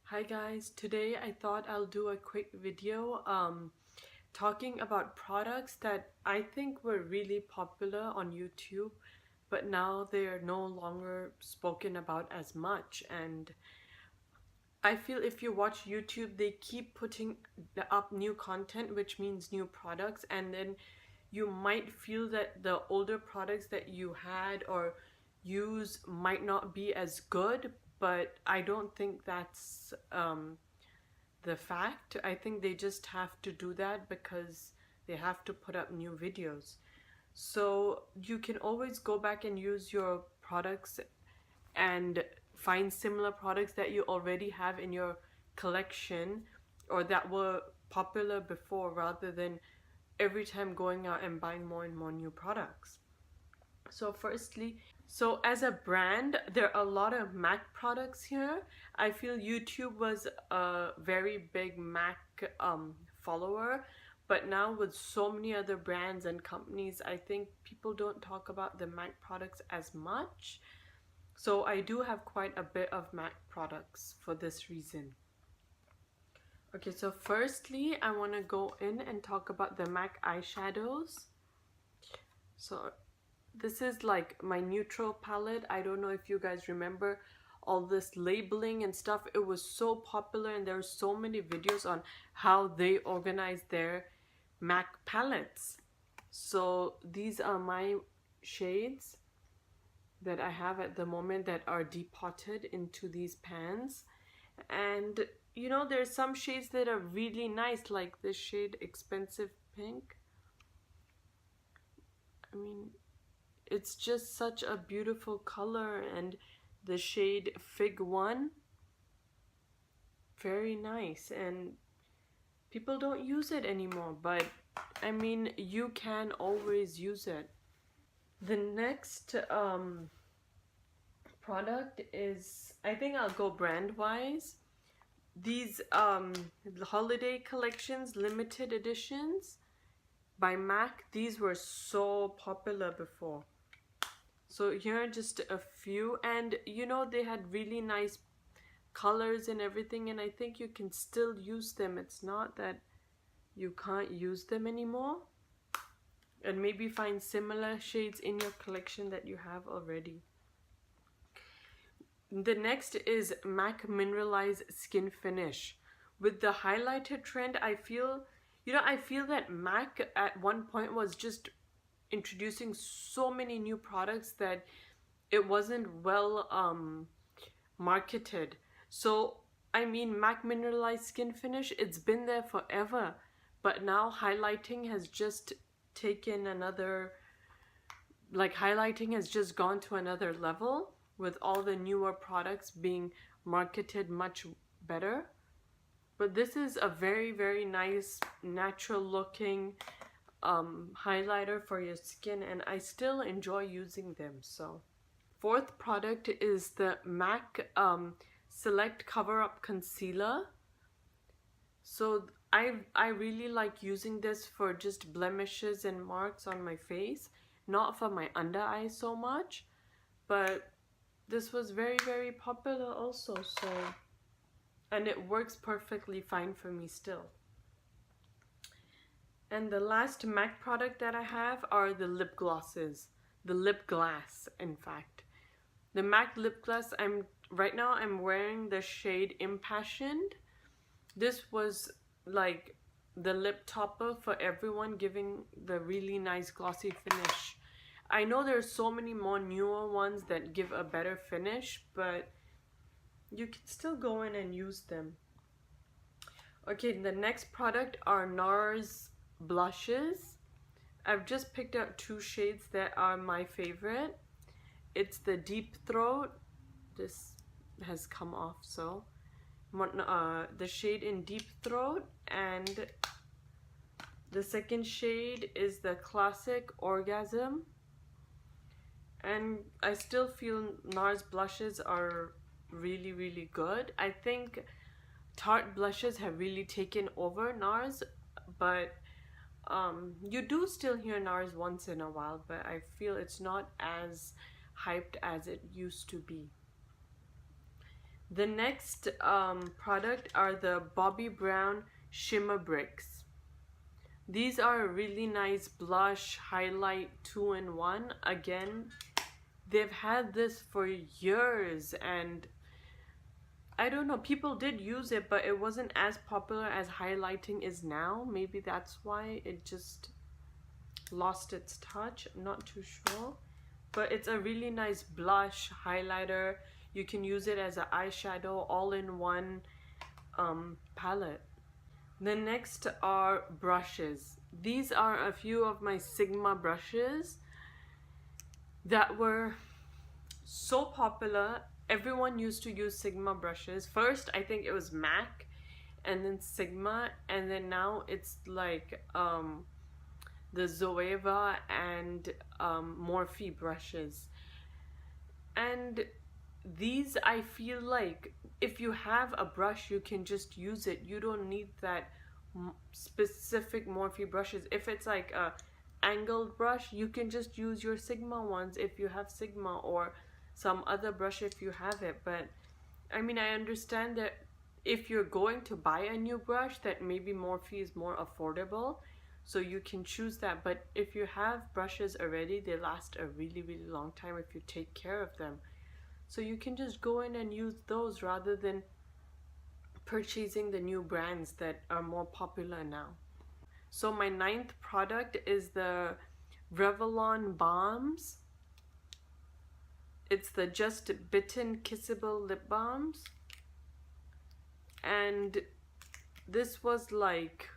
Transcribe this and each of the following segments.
Hi guys, today I thought I'll do a quick video talking about products that I think were really popular on YouTube, but now they're no longer spoken about as much. And I feel if you watch YouTube, they keep putting up new content, which means new products, and then you might feel that the older products that you had or use might not be as good, but I don't think that's the fact. I think they just have to do that because they have to put up new videos. So you can always go back and use your products and find similar products that you already have in your collection or that were popular before, rather than every time going out and buying more and more new products. So as a brand, there are a lot of Mac products here. I feel YouTube was a very big Mac follower, but now with so many other brands and companies, I think people don't talk about the Mac products as much. So I do have quite a bit of Mac products for this reason. Okay, so firstly, I want to go in and talk about the Mac eyeshadows. So this is like my neutral palette. I don't know if you guys remember all this labeling and stuff. It was so popular and there were so many videos on how they organize their MAC palettes. So these are my shades that I have at the moment that are depotted into these pans. And you know, there's some shades that are really nice, like this shade Expensive Pink. I mean, it's just such a beautiful color. And the shade Fig 1, very nice, and people don't use it anymore, but I mean, you can always use it. The next product is, I think I'll go brand wise, these holiday collections, limited editions by MAC. These were so popular before. So here are just a few, and you know, they had really nice colors and everything, and I think you can still use them. It's not that you can't use them anymore. And maybe find similar shades in your collection that you have already. The next is MAC Mineralized Skin Finish. With the highlighter trend, I feel that MAC at one point was just introducing so many new products that it wasn't well marketed. So I mean, MAC Mineralized Skin Finish, it's been there forever, but now highlighting has just taken another, like, highlighting has just gone to another level with all the newer products being marketed much better. But this is a very, very nice natural looking highlighter for your skin, and I still enjoy using them. So fourth product is the MAC Select Cover Up Concealer. So I really like using this for just blemishes and marks on my face, not for my under eyes so much, but this was very, very popular also, so, and it works perfectly fine for me still. And the last MAC product that I have are the lip glosses, the lip glass, in fact. The MAC lip gloss, right now I'm wearing the shade Impassioned. This was like the lip topper for everyone, giving the really nice glossy finish. I know there's so many more newer ones that give a better finish, but you can still go in and use them. Okay, the next product are NARS Blushes. I've just picked out two shades that are my favorite. It's the Deep Throat. This has come off, so the shade in Deep Throat, and the second shade is the Classic Orgasm. And I still feel NARS blushes are really, really good. I think Tarte blushes have really taken over NARS, but you do still hear NARS once in a while, but I feel it's not as hyped as it used to be. The next product are the Bobbi Brown Shimmer Bricks. These are a really nice blush highlight 2-in-1. Again, they've had this for years, and I don't know, people did use it, but it wasn't as popular as highlighting is now. Maybe that's why it just lost its touch. I'm not too sure. But it's a really nice blush highlighter. You can use it as an eyeshadow all-in-one palette. The next are brushes. These are a few of my Sigma brushes that were so popular. Everyone used to use Sigma brushes. First, I think it was MAC, and then Sigma, and then now it's like the Zoeva and Morphe brushes. And these, I feel like if you have a brush, you can just use it. You don't need that specific Morphe brushes. If it's like a angled brush, you can just use your Sigma ones if you have Sigma, or some other brush if you have it. But I mean, I understand that if you're going to buy a new brush, that maybe Morphe is more affordable, so you can choose that. But if you have brushes already, they last a really long time if you take care of them. So you can just go in and use those rather than purchasing the new brands that are more popular now. So my 9th product is the Revlon Balms. It's the Just Bitten Kissable Lip Balms. And this was like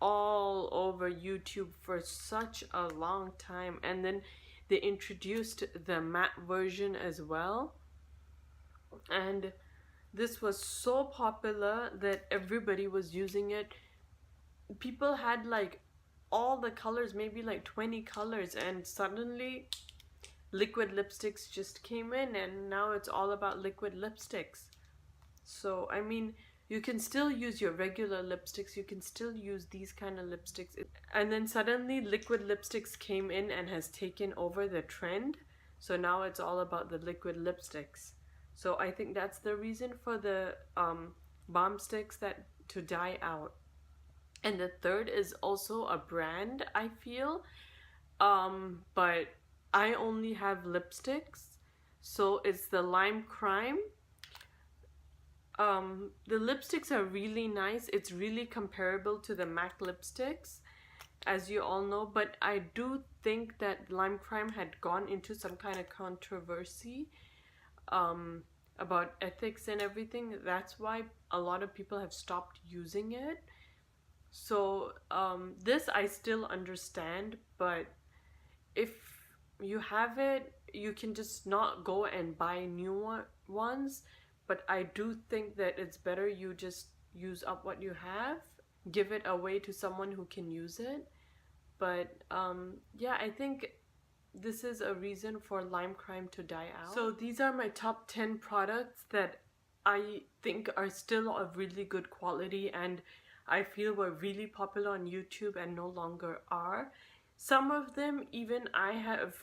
all over YouTube for such a long time. And then they introduced the matte version as well. And this was so popular that everybody was using it. People had like all the colors, maybe like 20 colors, and suddenly liquid lipsticks just came in, and now it's all about liquid lipsticks. So I mean, you can still use your regular lipsticks, you can still use these kind of lipsticks, and then suddenly liquid lipsticks came in and has taken over the trend. So now it's all about the liquid lipsticks. So I think that's the reason for the balm sticks that to die out. And the third is also a brand, I feel, but I only have lipsticks. So it's the Lime Crime. The lipsticks are really nice. It's really comparable to the MAC lipsticks, as you all know, but I do think that Lime Crime had gone into some kind of controversy about ethics and everything. That's why a lot of people have stopped using it. So this I still understand, but if you have it, you can just not go and buy new ones. But I do think that it's better you just use up what you have, give it away to someone who can use it. But yeah, I think this is a reason for Lime Crime to die out. So these are my top 10 products that I think are still of really good quality, and I feel were really popular on YouTube and no longer are. Some of them even I have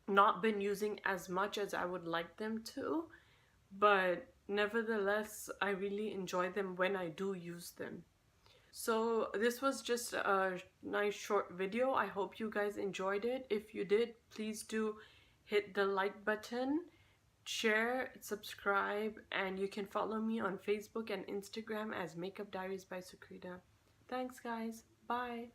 not been using as much as I would like them to, but nevertheless I really enjoy them when I do use them. So this was just a nice short video. I hope you guys enjoyed it. If you did, please do hit the like button, share, subscribe, and you can follow me on Facebook and Instagram as Makeup Diaries by Sukrita. Thanks guys. Bye.